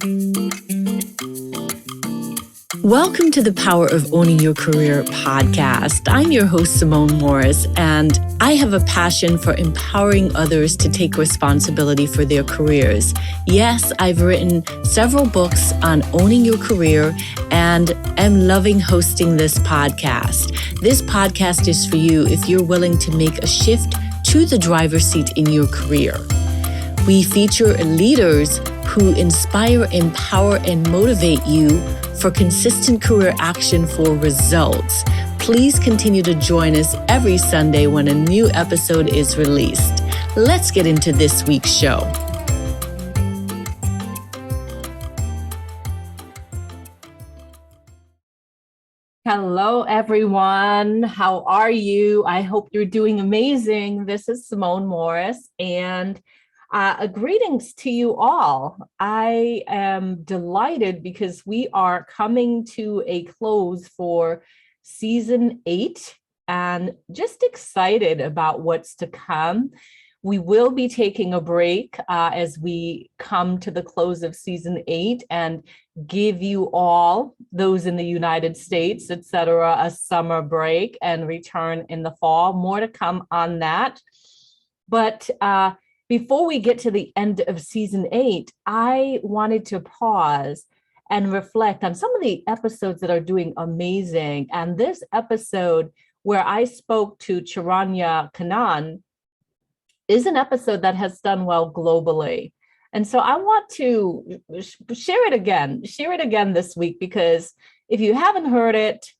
Welcome to the Power of Owning Your Career podcast. I'm your host, Simone Morris, and I have a passion for empowering others to take responsibility for their careers. Yes, I've written several books on owning your career and am loving hosting this podcast. This podcast is for you if you're willing to make a shift to the driver's seat in your career. We feature leaders who inspire, empower, and motivate you for consistent career action for results. Please continue to join us every Sunday when a new episode is released. Let's get into this week's show. Hello, everyone. How are you? I hope you're doing amazing. This is Simone Morris, and greetings to you all. I am delighted because we are coming to a close for season 8 and just excited about what's to come. We will be taking a break as we come to the close of season 8 and give you all, those in the United States, etc., a summer break and return in the fall. More to come on that. But before we get to the end of season 8, I wanted to pause and reflect on some of the episodes that are doing amazing. And this episode where I spoke to Charanya Kannan is an episode that has done well globally. And so I want to share it again this week, because if you haven't heard it,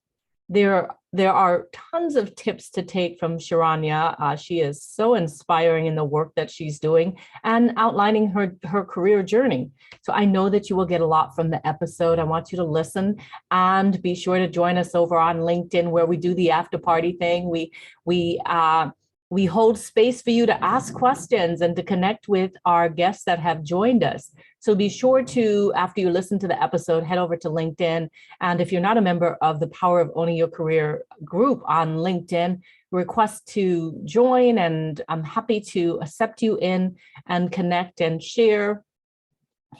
there are tons of tips to take from Charanya. She is so inspiring in the work that she's doing and outlining her career journey. So I know that you will get a lot from the episode. I want you to listen and be sure to join us over on LinkedIn, where we do the after party thing. We hold space for you to ask questions and to connect with our guests that have joined us. So be sure to, after you listen to the episode, head over to LinkedIn. And if you're not a member of the Power of Owning Your Career group on LinkedIn, request to join, and I'm happy to accept you in and connect and hear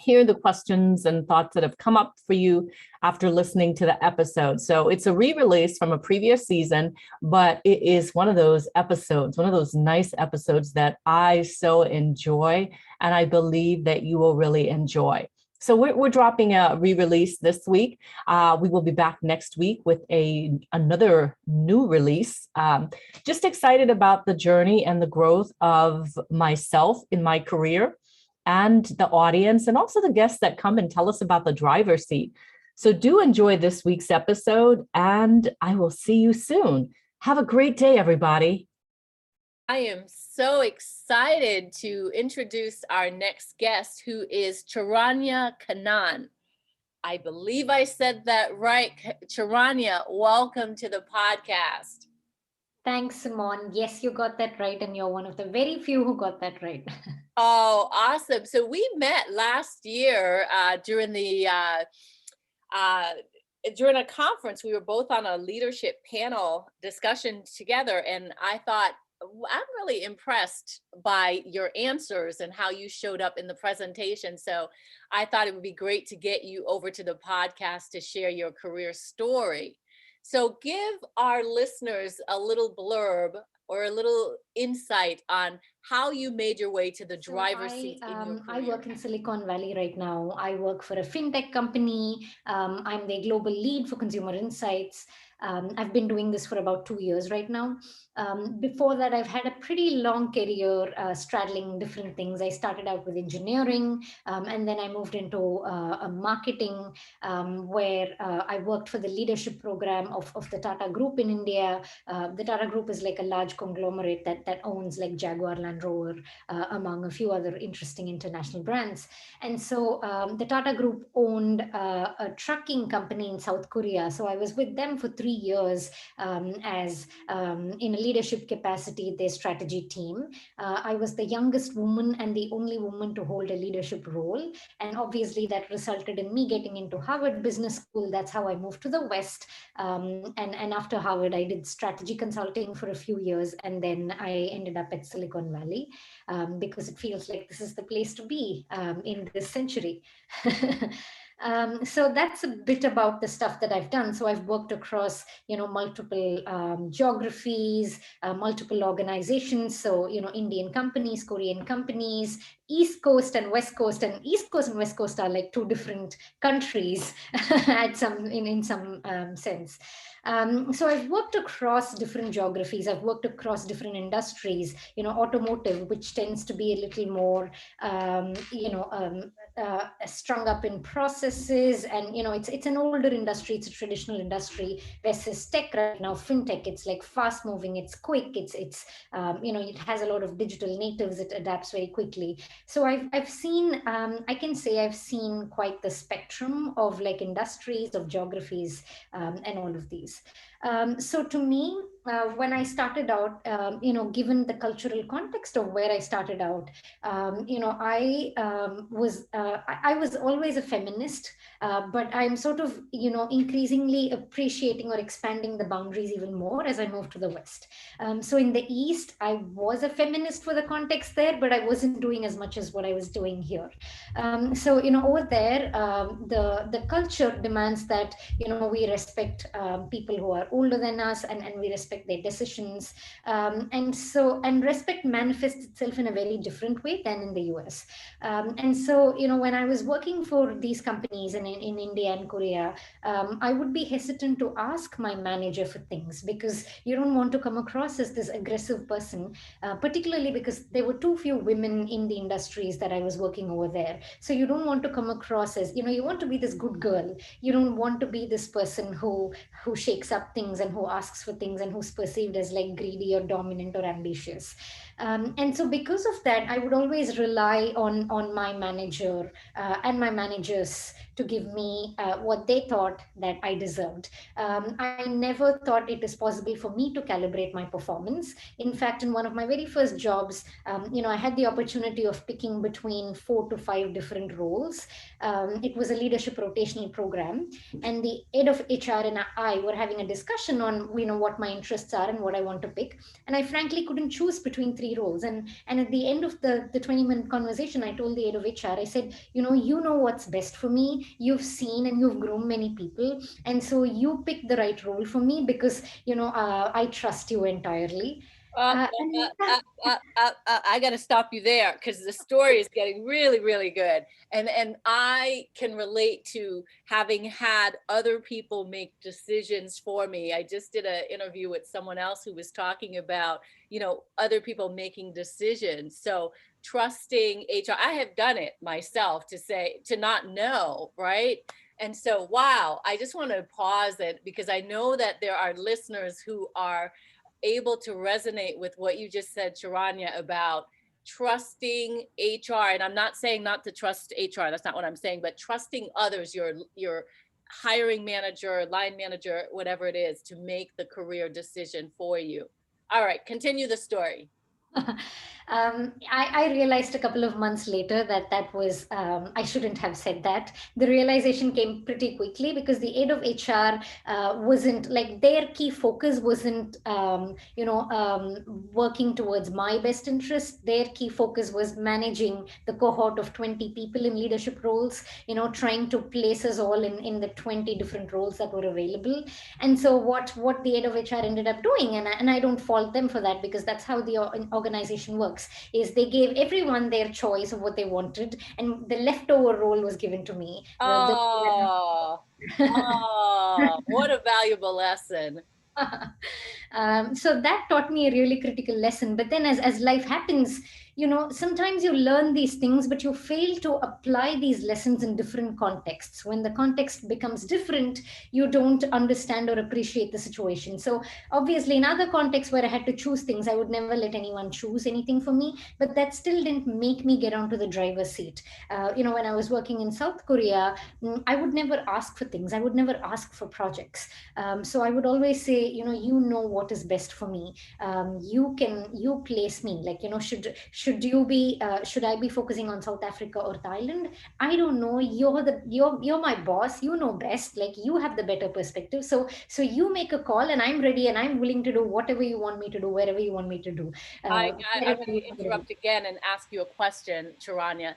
the questions and thoughts that have come up for you after listening to the episode. So it's a re-release from a previous season, but it is one of those episodes, one of those nice episodes that I so enjoy, and I believe that you will really enjoy. So we're dropping a re-release this week. We will be back next week with another new release. Just excited about the journey and the growth of myself in my career, and the audience, and also the guests that come and tell us about the driver's seat. So do enjoy this week's episode, and I will see you soon. Have a great day, everybody. I am so excited to introduce our next guest, who is Charanya Kannan. I believe I said that right. Charanya, welcome to the podcast. Thanks, Simone. Yes, you got that right, and you're one of the very few who got that right. Oh, awesome. So we met last year during a conference. We were both on a leadership panel discussion together, and I thought, I'm really impressed by your answers and how you showed up in the presentation. So I thought it would be great to get you over to the podcast to share your career story. So give our listeners a little blurb or a little insight on how you made your way to the driver's seat in your career. I work in Silicon Valley right now. I work for a FinTech company. I'm the global lead for consumer insights. I've been doing this for about 2 years right now. Before that, I've had a pretty long career straddling different things. I started out with engineering, and then I moved into marketing, where I worked for the leadership program of the Tata Group in India. The Tata Group is like a large conglomerate that owns like Jaguar, Land Rover, among a few other interesting international brands. And so the Tata Group owned a trucking company in South Korea. So I was with them for 3 3 years as in a leadership capacity, their strategy team. I was the youngest woman and the only woman to hold a leadership role. And obviously, that resulted in me getting into Harvard Business School. That's how I moved to the West. And after Harvard, I did strategy consulting for a few years. And then I ended up at Silicon Valley because it feels like this is the place to be in this century. So that's a bit about the stuff that I've done. So I've worked across, multiple geographies, multiple organizations. So, Indian companies, Korean companies, East Coast and West Coast, and East Coast and West Coast are like two different countries in some sense. So I've worked across different geographies. I've worked across different industries. Automotive, which tends to be a little more, strung up in processes, and it's an older industry. It's a traditional industry. Versus tech right now, fintech. It's like fast moving. It's quick. It has a lot of digital natives. It adapts very quickly. So I've seen, I can say I've seen quite the spectrum of like industries, of geographies, and all of these. So to me, when I started out, given the cultural context of where I started out, I was always a feminist, but I'm sort of, increasingly appreciating or expanding the boundaries even more as I moved to the West. So in the East, I was a feminist for the context there, but I wasn't doing as much as what I was doing here. So over there, the culture demands that we respect people who are older than us, and we respect their decisions, and respect manifests itself in a very different way than in the US. And so when I was working for these companies in India and Korea, I would be hesitant to ask my manager for things, because you don't want to come across as this aggressive person, particularly because there were too few women in the industries that I was working over there. So you don't want to come across as, you want to be this good girl. You don't want to be this person who shakes up things and who asks for things and who's perceived as like greedy or dominant or ambitious. And so because of that, I would always rely on my manager and my managers to give me what they thought that I deserved. I never thought it is possible for me to calibrate my performance. In fact, in one of my very first jobs, I had the opportunity of picking between 4 to 5 different roles. It was a leadership rotational program, and the head of HR and I were having a discussion on what my interests are and what I want to pick. And I frankly couldn't choose between 3 roles. And at the end of the 20-minute conversation, I told the head of HR, I said, you know what's best for me. You've seen and you've grown many people, and so you pick the right role for me, because I trust you entirely. I got to stop you there, because the story is getting really, really good. And I can relate to having had other people make decisions for me. I just did an interview with someone else who was talking about, other people making decisions. So trusting HR, I have done it myself, to not know, right? And so, wow, I just want to pause it, because I know that there are listeners who are able to resonate with what you just said, Charanya, about trusting HR. And I'm not saying not to trust HR. That's not what I'm saying, but trusting others, your hiring manager, line manager, whatever it is, to make the career decision for you. All right, continue the story. I realized a couple of months later that was, I shouldn't have said that. The realization came pretty quickly, because the head of HR wasn't like, their key focus wasn't, working towards my best interest. Their key focus was managing the cohort of 20 people in leadership roles, trying to place us all in the 20 different roles that were available. And so what the head of HR ended up doing, and I don't fault them for that, because that's how the organization works, is they gave everyone their choice of what they wanted, and the leftover role was given to me. Oh, what a valuable lesson. So that taught me a really critical lesson. But then as life happens, sometimes you learn these things, but you fail to apply these lessons in different contexts. When the context becomes different, you don't understand or appreciate the situation. So obviously, in other contexts where I had to choose things, I would never let anyone choose anything for me, but that still didn't make me get onto the driver's seat. When I was working in South Korea, I would never ask for things. I would never ask for projects. So I would always say, what is best for me. You place me, like, should I be focusing on South Africa or Thailand? I don't know. You're my boss. You know best. Like, you have the better perspective. So you make a call, and I'm ready, and I'm willing to do whatever you want me to do, wherever you want me to do. I'm going to interrupt again and ask you a question, Charanya.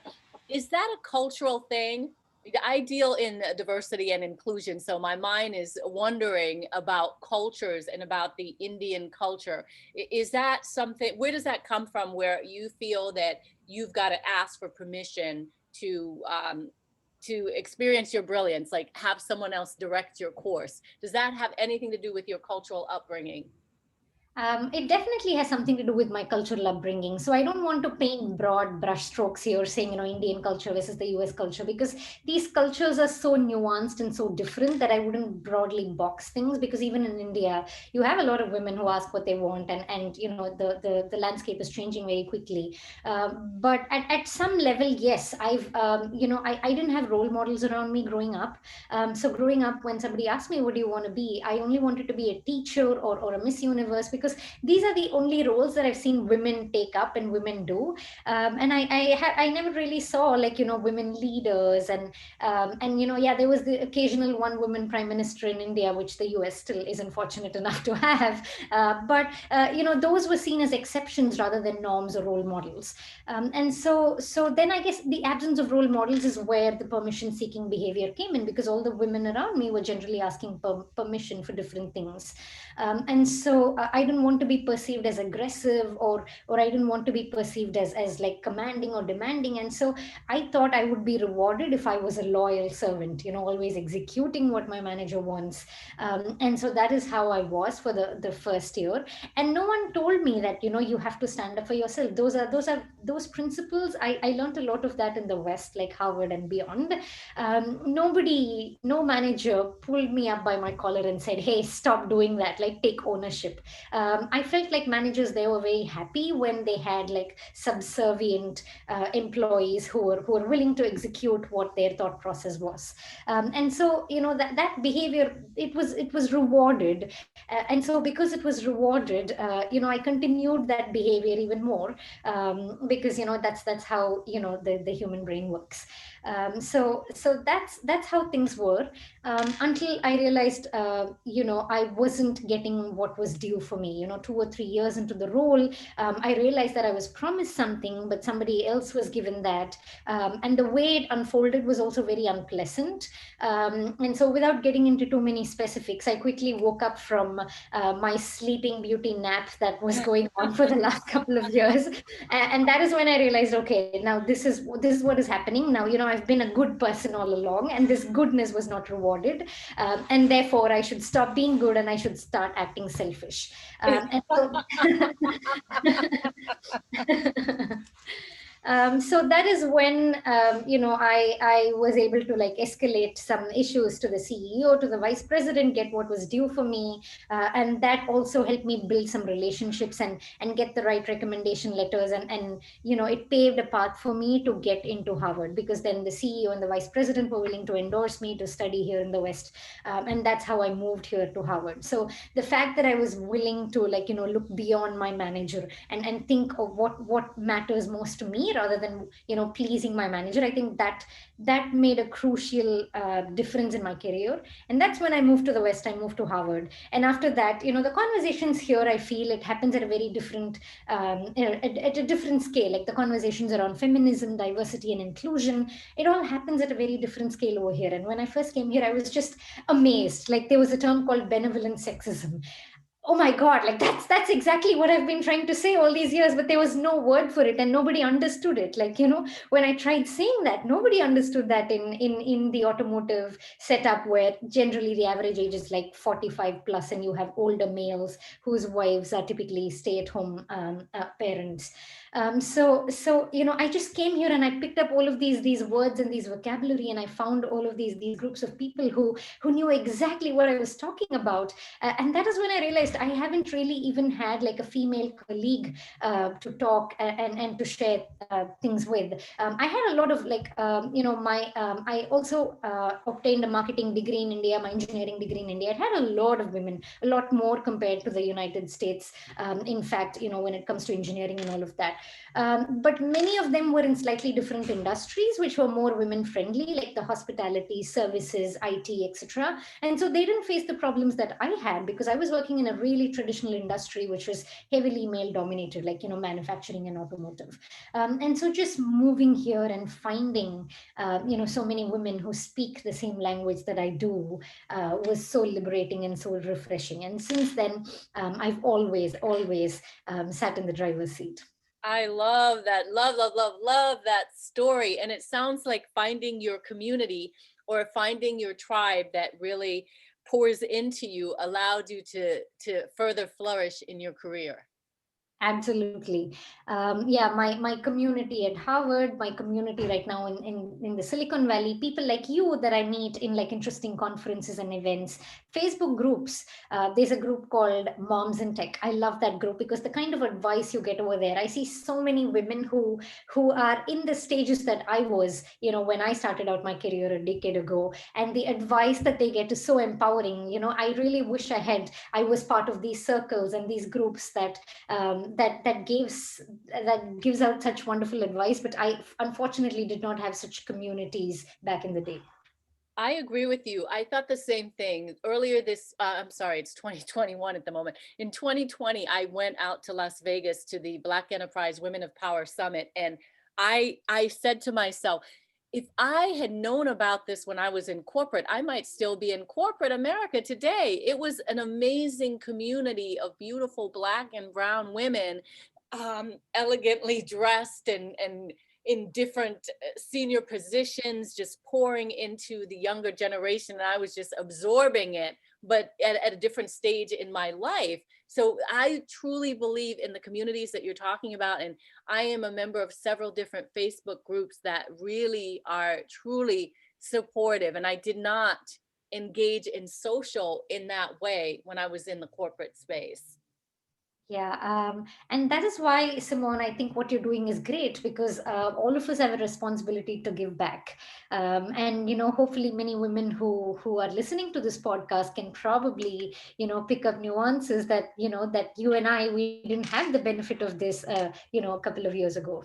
Is that a cultural thing? I deal in diversity and inclusion, so my mind is wondering about cultures and about the Indian culture. Is that something, where does that come from, where you feel that you've got to ask for permission to experience your brilliance, like have someone else direct your course? Does that have anything to do with your cultural upbringing? It definitely has something to do with my cultural upbringing. So I don't want to paint broad brushstrokes here, saying, Indian culture versus the US culture, because these cultures are so nuanced and so different that I wouldn't broadly box things. Because even in India, you have a lot of women who ask what they want, and the landscape is changing very quickly. But at some level, yes, I didn't have role models around me growing up. So growing up, when somebody asked me, what do you want to be? I only wanted to be a teacher or a Miss Universe, because these are the only roles that I've seen women take up and women do. And I never really saw, like, women leaders, and there was the occasional one woman prime minister in India, which the US still isn't fortunate enough to have. But those were seen as exceptions rather than norms or role models. And so then I guess the absence of role models is where the permission seeking behavior came in, because all the women around me were generally asking permission for different things. And so I didn't want to be perceived as aggressive, or I didn't want to be perceived as like commanding or demanding. And so I thought I would be rewarded if I was a loyal servant, always executing what my manager wants. And so that is how I was for the first year. And no one told me that, you have to stand up for yourself. Those principles. I learned a lot of that in the West, like Harvard and beyond. No manager pulled me up by my collar and said, hey, stop doing that, like, take ownership. I felt like managers, they were very happy when they had, like, subservient employees who were willing to execute what their thought process was. And so that behavior, it was rewarded. And so because it was rewarded, I continued that behavior even more, because that's how the human brain works. So that's how things were, until I realized, I wasn't getting what was due for me. 2 or 3 years into the role, I realized that I was promised something, but somebody else was given that. And the way it unfolded was also very unpleasant. And so, without getting into too many specifics, I quickly woke up from my sleeping beauty nap that was going on for the last couple of years. And that is when I realized, okay, now this is what is happening. Now, I've been a good person all along, and this goodness was not rewarded. And therefore, I should stop being good, and I should start acting selfish. And so, so that is when I was able to, like, escalate some issues to the CEO, to the vice president, get what was due for me, and that also helped me build some relationships and get the right recommendation letters, and it paved a path for me to get into Harvard, because then the CEO and the vice president were willing to endorse me to study here in the West, and that's how I moved here to Harvard. So the fact that I was willing to, like, look beyond my manager and think of what matters most to me, rather than pleasing my manager, I think that made a crucial difference in my career. And that's when I moved to the West. I moved to Harvard, and after that, the conversations here, I feel it happens at a very different, at a different scale. Like, the conversations around feminism, diversity, and inclusion, it all happens at a very different scale over here. And when I first came here, I was just amazed. Like, there was a term called benevolent sexism. Oh my God, like that's exactly what I've been trying to say all these years, but there was no word for it and nobody understood it. Like, when I tried saying that, nobody understood that in the automotive setup, where generally the average age is like 45 plus, and you have older males whose wives are typically stay-at-home parents. So I just came here and I picked up all of these words and these vocabulary, and I found all of these groups of people who knew exactly what I was talking about. And that is when I realized I haven't really even had like a female colleague to talk and to share things with. I had a lot of like, I also obtained a marketing degree in India, my engineering degree in India. I had a lot of women, a lot more compared to the United States. In fact, when it comes to engineering and all of that. But many of them were in slightly different industries, which were more women friendly, like the hospitality, services, IT, etc. And so they didn't face the problems that I had, because I was working in a really traditional industry, which was heavily male dominated, like, manufacturing and automotive. And so just moving here and finding, so many women who speak the same language that I do was so liberating and so refreshing. And since then, I've always sat in the driver's seat. I love that. Love, love, love, love that story. And it sounds like finding your community or finding your tribe that really pours into you allowed you to further flourish in your career. Absolutely. Yeah, my community at Harvard, my community right now in the Silicon Valley, people like you that I meet in like interesting conferences and events, Facebook groups. There's a group called Moms in Tech. I love that group because the kind of advice you get over there. I see so many women who are in the stages that I was, when I started out my career a decade ago, and the advice that they get is so empowering. I really wish I was part of these circles and these groups that gives out such wonderful advice, but I unfortunately did not have such communities back in the day. I agree with you. I thought the same thing earlier I'm sorry, it's 2021 at the moment. In 2020, I went out to Las Vegas to the Black Enterprise Women of Power Summit. And I said to myself, if I had known about this when I was in corporate, I might still be in corporate America today. It was an amazing community of beautiful Black and brown women, elegantly dressed and in different senior positions, just pouring into the younger generation. And I was just absorbing it, but at a different stage in my life. So I truly believe in the communities that you're talking about. And I am a member of several different Facebook groups that really are truly supportive. And I did not engage in social in that way when I was in the corporate space. Yeah, and that is why, Simone, I think what you're doing is great, because all of us have a responsibility to give back. And hopefully, many women who are listening to this podcast can probably, pick up nuances that you and I, we didn't have the benefit of this, a couple of years ago.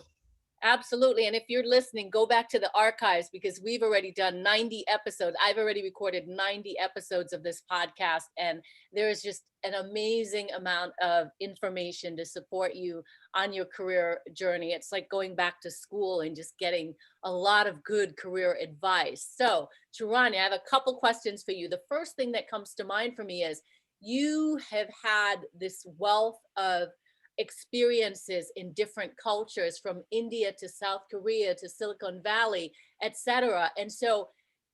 Absolutely. And if you're listening, go back to the archives because we've already done 90 episodes. I've already recorded 90 episodes of this podcast, and there is just an amazing amount of information to support you on your career journey. It's like going back to school and just getting a lot of good career advice. So, Charanya, I have a couple questions for you. The first thing that comes to mind for me is you have had this wealth of experiences in different cultures from India to South Korea to Silicon Valley, etc. And so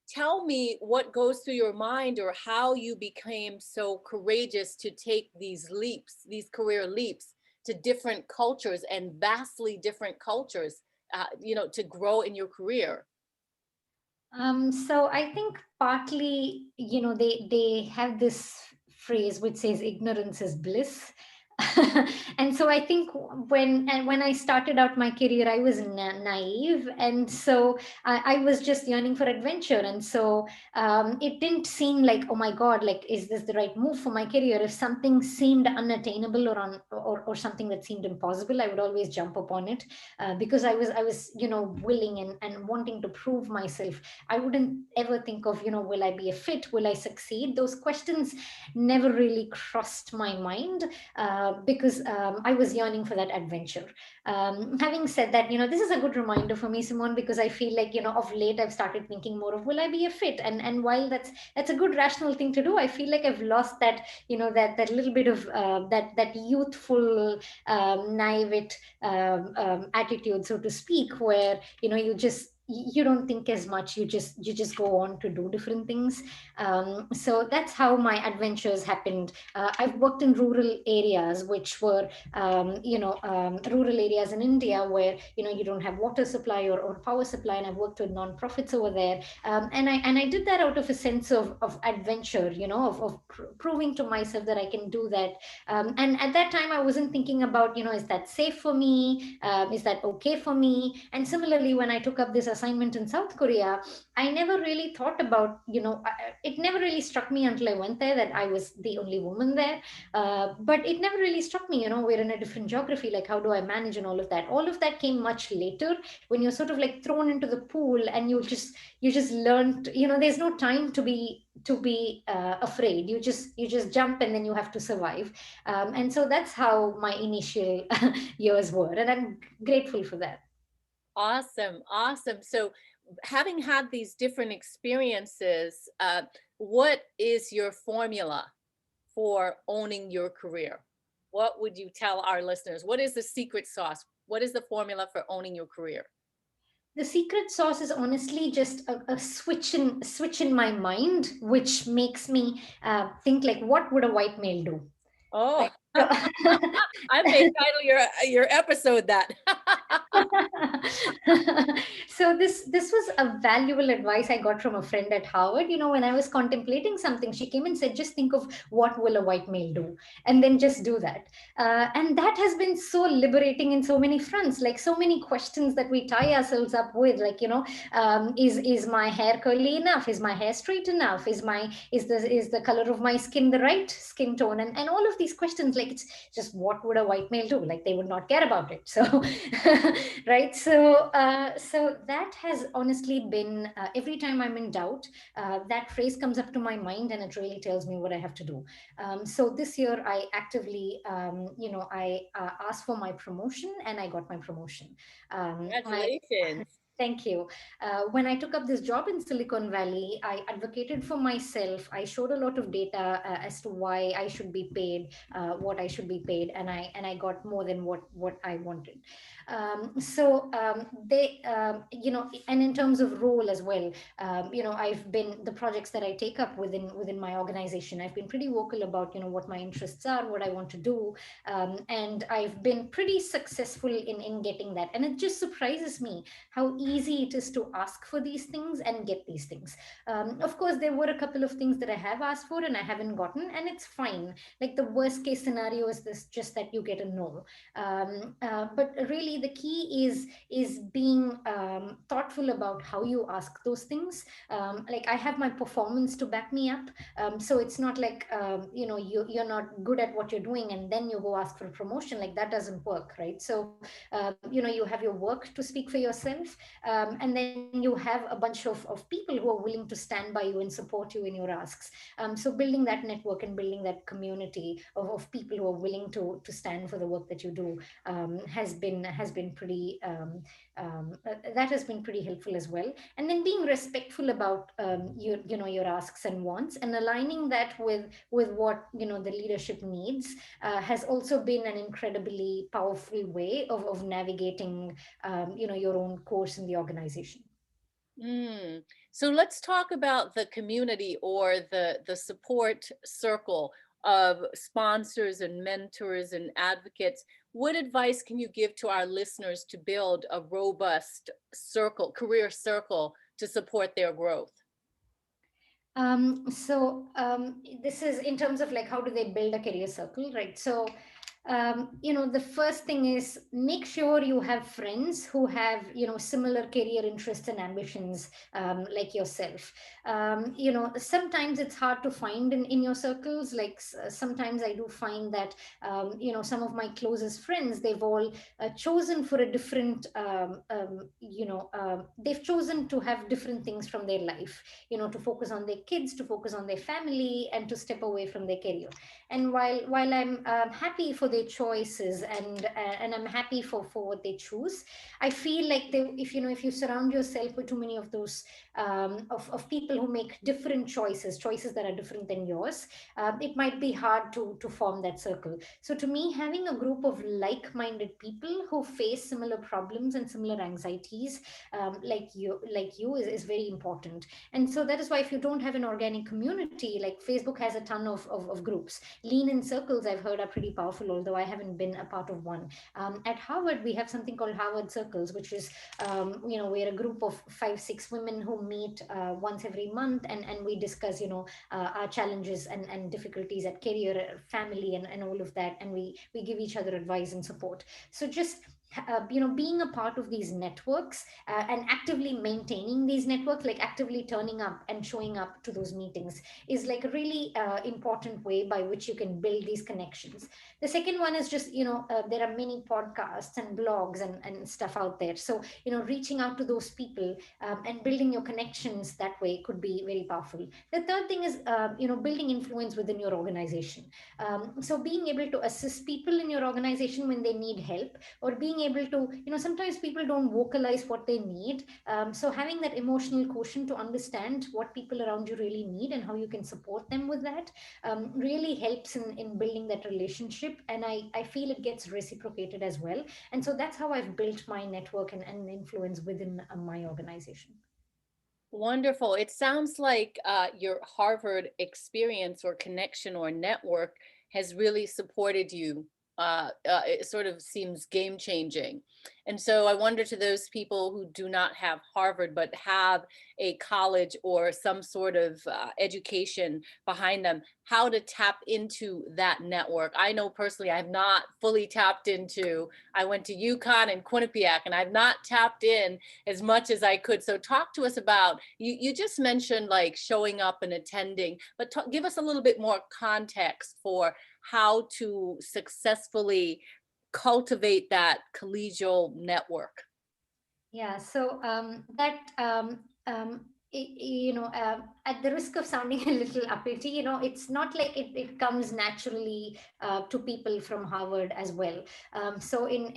tell me what goes through your mind or how you became so courageous to take these leaps, these career leaps to different cultures and vastly different cultures, to grow in your career. So I think partly, they have this phrase which says ignorance is bliss. And so I think when I started out my career, I was naive, and so I was just yearning for adventure. And so it didn't seem like, oh my God, like, is this the right move for my career? If something seemed unattainable or something that seemed impossible, I would always jump upon it, because I was willing and wanting to prove myself. I wouldn't ever think of, will I be a fit? Will I succeed? Those questions never really crossed my mind. because I was yearning for that adventure. Having said that, this is a good reminder for me, Simone, because I feel like, of late I've started thinking more of, will I be a fit? And while that's a good rational thing to do, I feel like I've lost that, that little bit of that youthful, naive attitude, so to speak, where, you don't think as much, you just go on to do different things. So that's how my adventures happened. I've worked in rural areas, which were rural areas in India, where you don't have water supply or power supply, and I've worked with non-profits over there. And I did that out of a sense of adventure, of proving to myself that I can do that. And at that time I wasn't thinking about, is that safe for me, is that okay for me? And similarly, when I took up this assignment in South Korea, I never really thought about, it never really struck me until I went there that I was the only woman there. But it never really struck me, we're in a different geography, like how do I manage and all of that. All of that came much later, when you're sort of like thrown into the pool, and you just learn there's no time to be afraid. You just jump, and then you have to survive. And so that's how my initial years were, and I'm grateful for that. Awesome, awesome. So, having had these different experiences, what is your formula for owning your career? What would you tell our listeners? What is the secret sauce? What is the formula for owning your career? The secret sauce is honestly just a switch in my mind, which makes me think like, what would a white male do? Oh, Right. So, I may title your episode that. so this was a valuable advice I got from a friend at Harvard. When I was contemplating something, she came and said, just think of what will a white male do, and then just do that. And that has been so liberating in so many fronts. Like, so many questions that we tie ourselves up with, like, is my hair curly enough? Is my hair straight enough? Is the color of my skin the right skin tone? And all of these questions, like, it's just, what would a white male do? Like, they would not care about it. So right. So that has honestly been, every time I'm in doubt, that phrase comes up to my mind, and it really tells me what I have to do. So this year I actively, I asked for my promotion, and I got my promotion. My Congratulations. Thank you. When I took up this job in Silicon Valley, I advocated for myself. I showed a lot of data as to why I should be paid, what I should be paid, and I got more than what I wanted. And in terms of role as well, I've been, the projects that I take up within my organization, I've been pretty vocal about what my interests are, what I want to do, and I've been pretty successful in getting that. And it just surprises me how easy it is to ask for these things and get these things. Of course, there were a couple of things that I have asked for and I haven't gotten, and it's fine. Like, the worst case scenario is this, just that you get a no. But really, the key is being thoughtful about how you ask those things. Like, I have my performance to back me up. So it's not like you're not good at what you're doing and then you go ask for a promotion. Like, that doesn't work, right? So you have your work to speak for yourself, and then you have a bunch of people who are willing to stand by you and support you in your asks. So building that network and building that community of people who are willing to stand for the work that you do, has been pretty that has been pretty helpful as well. And then being respectful about your asks and wants, and aligning that with what the leadership needs, has also been an incredibly powerful way of navigating your own course in the organization. Mm. So let's talk about the community, or the support circle of sponsors and mentors and advocates. What advice can you give to our listeners to build a robust circle, career circle, to support their growth? This is in terms of, like, how do they build a career circle, right? So the first thing is, make sure you have friends who have similar career interests and ambitions, like yourself. Sometimes it's hard to find in your circles. Like, sometimes I do find that some of my closest friends, they've all chosen for a different they've chosen to have different things from their life, to focus on their kids, to focus on their family, and to step away from their career. And while I'm happy for their choices, and I'm happy for what they choose. I feel like if you surround yourself with too many of those of people who make different choices that are different than yours, it might be hard to form that circle. So to me, having a group of like-minded people who face similar problems and similar anxieties, like you is very important. And so that is why, if you don't have an organic community, like Facebook has a ton of groups. Lean in circles, I've heard, are pretty powerful, although I haven't been a part of one. At Harvard, we have something called Harvard Circles, which is we're a group of 5 6 women who meet once every month, and we discuss our challenges and difficulties at career, family, and all of that, and we give each other advice and support. So just being a part of these networks, and actively maintaining these networks, like actively turning up and showing up to those meetings, is like a really important way by which you can build these connections. The second one is just there are many podcasts and blogs and stuff out there. So reaching out to those people, and building your connections that way could be very powerful. The third thing is building influence within your organization. So being able to assist people in your organization when they need help, or being able to sometimes people don't vocalize what they need. So having that emotional quotient to understand what people around you really need and how you can support them with that, really helps in building that relationship, and I feel it gets reciprocated as well. And so that's how I've built my network and influence within my organization. Wonderful. It sounds like your Harvard experience or connection or network has really supported you. It sort of seems game changing. And so I wonder, to those people who do not have Harvard but have a college or some sort of education behind them, how to tap into that network. I know personally I have not fully tapped into, I went to UConn and Quinnipiac, and I've not tapped in as much as I could. So talk to us about, you just mentioned like showing up and attending, but give us a little bit more context for how to successfully cultivate that collegial network. Yeah, so that at the risk of sounding a little uppity, it's not like it comes naturally to people from Harvard as well. So in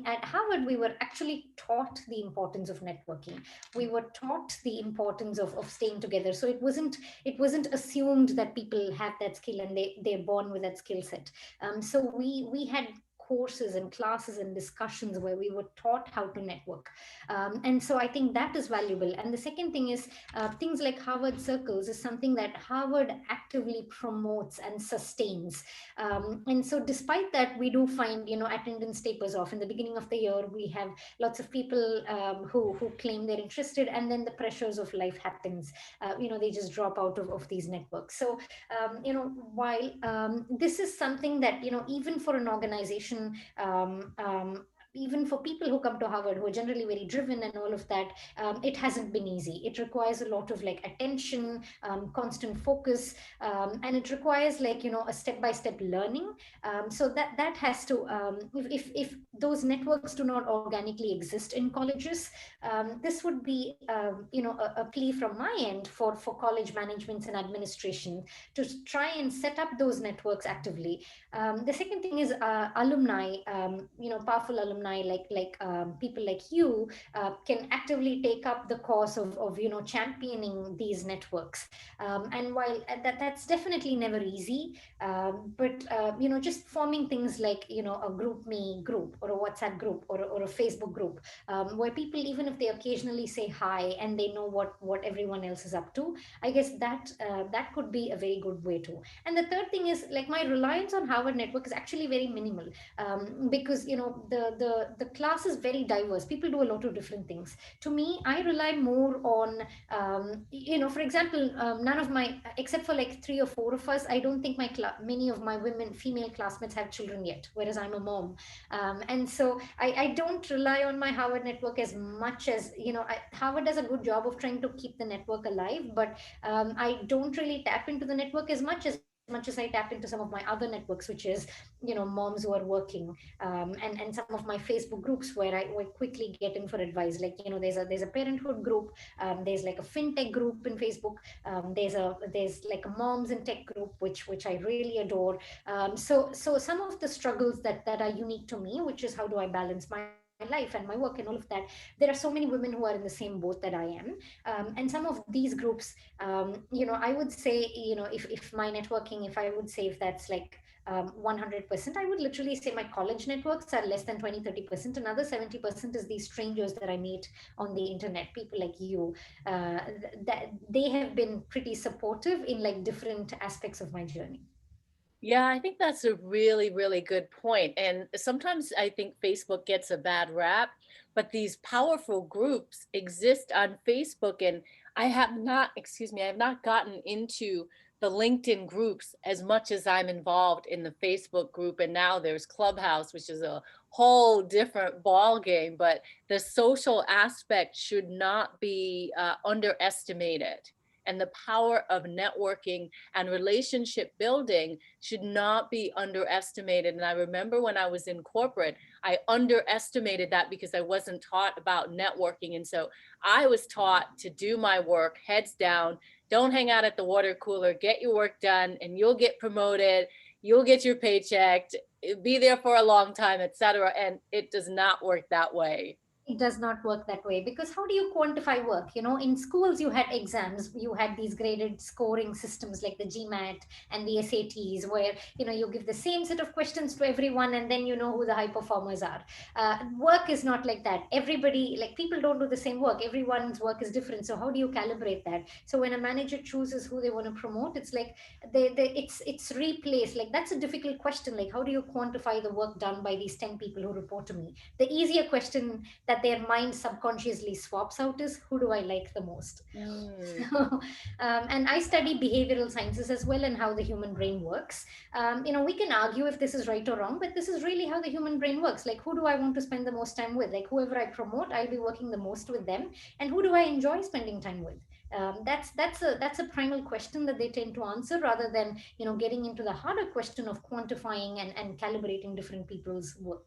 at Harvard, we were actually taught the importance of networking. We were taught the importance of staying together. So it wasn't assumed that people have that skill and they're born with that skill set. So we had courses and classes and discussions where we were taught how to network. And so I think that is valuable. And the second thing is, things like Harvard Circles is something that Harvard actively promotes and sustains. And so despite that, we do find, attendance tapers off. In the beginning of the year, we have lots of people who claim they're interested, and then the pressures of life happens. They just drop out of these networks. So, while this is something that, even for an organization, even for people who come to Harvard, who are generally very driven and all of that, it hasn't been easy. It requires a lot of like attention, constant focus, and it requires like a step-by-step learning. So that has to, if those networks do not organically exist in colleges, this would be a plea from my end for college managements and administration to try and set up those networks actively. The second thing is alumni, powerful alumni like people like you can actively take up the cause of championing these networks. And while that's definitely never easy, but just forming things like a group me group or a WhatsApp group or a Facebook group, where people, even if they occasionally say hi and they know what everyone else is up to, I guess that could be a very good way to. And the third thing is, like, my reliance on Harvard network is actually very minimal, because the class is very diverse. People do a lot of different things. To me, I rely more on for example, none of my, except for like 3 or 4 of us, I don't think many of my female classmates have children yet, whereas I'm a mom. And so I don't rely on my Harvard network as much as Harvard does a good job of trying to keep the network alive, but I don't really tap into the network as much as much as I tap into some of my other networks, which is, moms who are working, and some of my Facebook groups where I will quickly get in for advice. Like, there's a parenthood group, there's like a fintech group in Facebook, there's like a moms in tech group, which I really adore. So some of the struggles that are unique to me, which is how do I balance my life and my work and all of that. There are so many women who are in the same boat that I am, and some of these groups, I would say, if my networking, if I would say, if that's like 100%, I would literally say my college networks are less than 20-30%. Another 70% is these strangers that I meet on the internet, people like you, that they have been pretty supportive in like different aspects of my journey. Yeah, I think that's a really, really good point. And sometimes I think Facebook gets a bad rap, but these powerful groups exist on Facebook. And I have not, excuse me, I have not gotten into the LinkedIn groups as much as I'm involved in the Facebook group. And now there's Clubhouse, which is a whole different ball game. But the social aspect should not be underestimated. And the power of networking and relationship building should not be underestimated. And I remember when I was in corporate, I underestimated that because I wasn't taught about networking. And so I was taught to do my work heads down, don't hang out at the water cooler, get your work done, and you'll get promoted, you'll get your paycheck, be there for a long time, etc. And it does not work that way. It does not work that way, because how do you quantify work? In schools you had exams, you had these graded scoring systems like the GMAT and the SATs, where you give the same set of questions to everyone, and then you know who the high performers are. Work is not like that. Everybody, like, people don't do the same work. Everyone's work is different. So how do you calibrate that? So when a manager chooses who they want to promote, it's like it's replaced. Like, that's a difficult question. Like, how do you quantify the work done by these 10 people who report to me? The easier question that their mind subconsciously swaps out is, who do I like the most? Mm. So, and I study behavioral sciences as well, and how the human brain works. We can argue if this is right or wrong, but this is really how the human brain works. Like, who do I want to spend the most time with? Like, whoever I promote, I'll be working the most with them. And who do I enjoy spending time with? That's a primal question that they tend to answer, rather than getting into the harder question of quantifying and calibrating different people's work.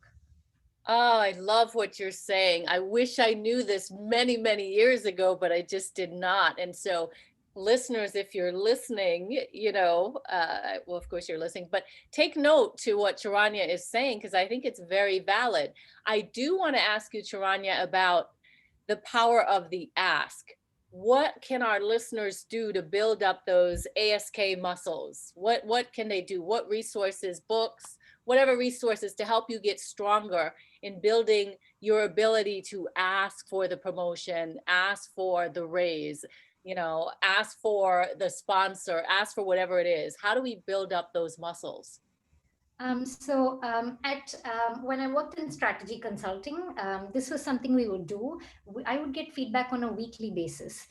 Oh, I love what you're saying. I wish I knew this many, many years ago, but I just did not. And so, listeners, if you're listening, well, of course you're listening, but take note to what Charanya is saying, because I think it's very valid. I do want to ask you, Charanya, about the power of the ask. What can our listeners do to build up those ASK muscles? What can they do? What resources, books, whatever resources to help you get stronger in building your ability to ask for the promotion, ask for the raise, ask for the sponsor, ask for whatever it is. How do we build up those muscles? At when I worked in strategy consulting, this was something we would do. I would get feedback on a weekly basis.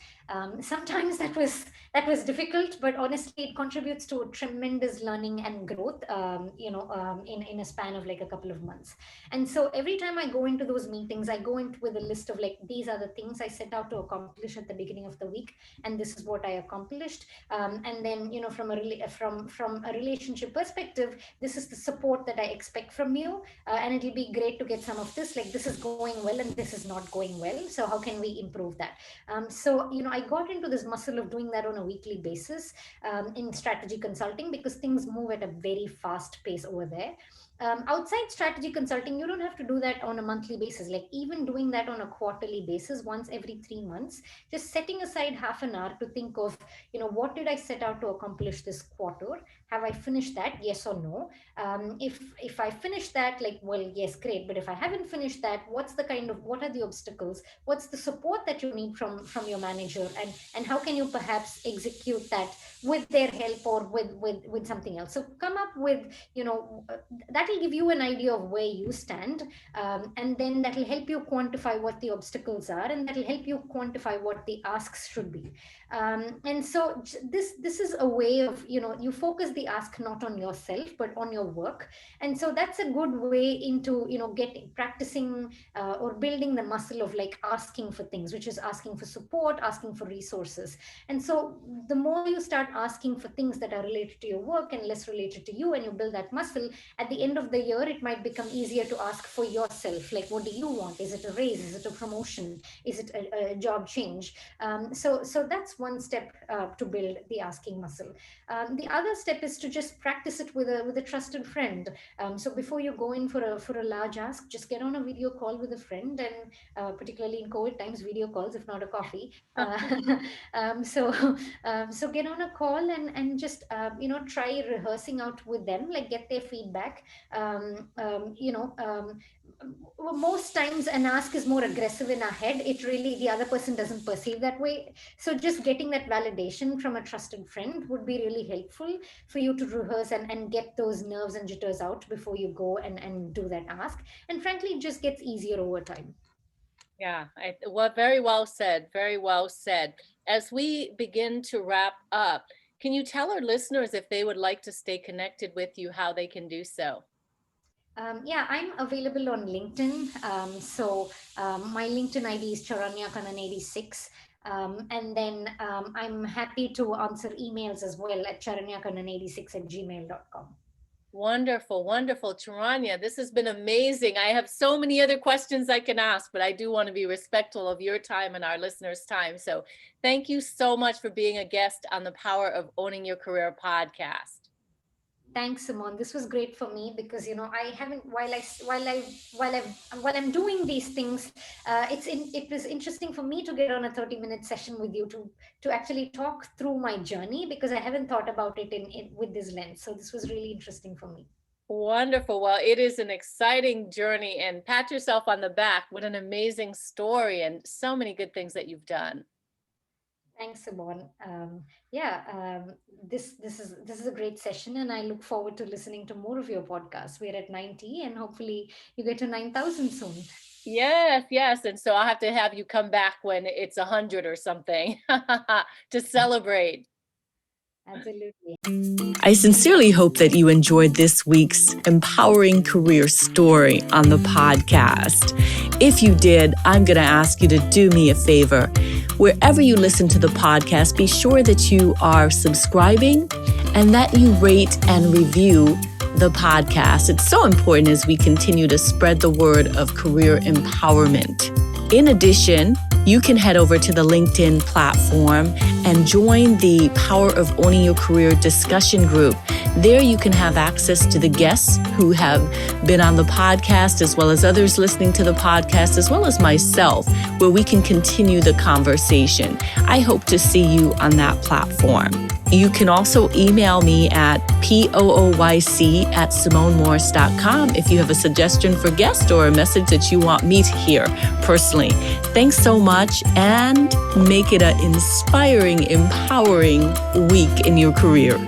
Sometimes that was difficult, but honestly, it contributes to a tremendous learning and growth. In a span of like a couple of months. And so every time I go into those meetings, I go into with a list of like, these are the things I set out to accomplish at the beginning of the week, and this is what I accomplished. And then from a relationship perspective, this is the support that I expect from you, and it'll be great to get some of this. Like, this is going well and this is not going well. So how can we improve that? I got into this muscle of doing that on a weekly basis in strategy consulting, because things move at a very fast pace over there. Outside strategy consulting, you don't have to do that on a monthly basis. Like, even doing that on a quarterly basis, once every 3 months, just setting aside half an hour to think of, what did I set out to accomplish this quarter? Have I finished that? Yes or no? If I finish that, like, well, yes, great. But if I haven't finished that, what are the obstacles? What's the support that you need from your manager? And how can you perhaps execute that with their help, or with something else? So come up with, that will give you an idea of where you stand, and then that will help you quantify what the obstacles are, and that will help you quantify what the asks should be. And so this is a way of, you focus the ask not on yourself, but on your work. And so that's a good way into, getting practicing or building the muscle of like asking for things, which is asking for support, asking for resources. And so the more you start asking for things that are related to your work and less related to you, and you build that muscle, at the end of the year, it might become easier to ask for yourself. Like, what do you want? Is it a raise? Is it a promotion? Is it a job change? So that's one step to build the asking muscle. The other step is to just practice it with a trusted friend. So before you go in for a large ask, just get on a video call with a friend, and particularly in COVID times, video calls, if not a coffee. So get on a call and just try rehearsing out with them, like get their feedback. Um, um, you know. Um, Most times an ask is more aggressive in our head. It really, the other person doesn't perceive that way. So just getting that validation from a trusted friend would be really helpful for you to rehearse and get those nerves and jitters out before you go and do that ask. And frankly, it just gets easier over time. Yeah, well, very well said. Very well said. As we begin to wrap up, can you tell our listeners if they would like to stay connected with you, how they can do so? Yeah, I'm available on LinkedIn. My LinkedIn ID is Charanya Kannan 86. And then I'm happy to answer emails as well at charanyakannan86@gmail.com. Wonderful, wonderful. Charanya, this has been amazing. I have so many other questions I can ask, but I do want to be respectful of your time and our listeners' time. So thank you so much for being a guest on the Power of Owning Your Career podcast. Thanks, Simone. This was great for me because I haven't while I'm doing these things, it was interesting for me to get on a 30-minute session with you to actually talk through my journey, because I haven't thought about it in with this lens. So this was really interesting for me. Wonderful. Well, it is an exciting journey, and pat yourself on the back. What an amazing story and so many good things that you've done. Thanks, Simone. This is a great session, and I look forward to listening to more of your podcasts. We're at 90, and hopefully you get to 9,000 soon. Yes. And so I'll have to have you come back when it's 100 or something to celebrate. Absolutely. I sincerely hope that you enjoyed this week's empowering career story on the podcast. If you did, I'm going to ask you to do me a favor. Wherever you listen to the podcast, be sure that you are subscribing and that you rate and review the podcast. It's so important as we continue to spread the word of career empowerment. In addition, you can head over to the LinkedIn platform and join the Power of Owning Your Career discussion group. There you can have access to the guests who have been on the podcast, as well as others listening to the podcast, as well as myself, where we can continue the conversation. I hope to see you on that platform. You can also email me at pooyc@simonemorris.com if you have a suggestion for guest or a message that you want me to hear personally. Thanks so much, and make it an inspiring, empowering week in your career.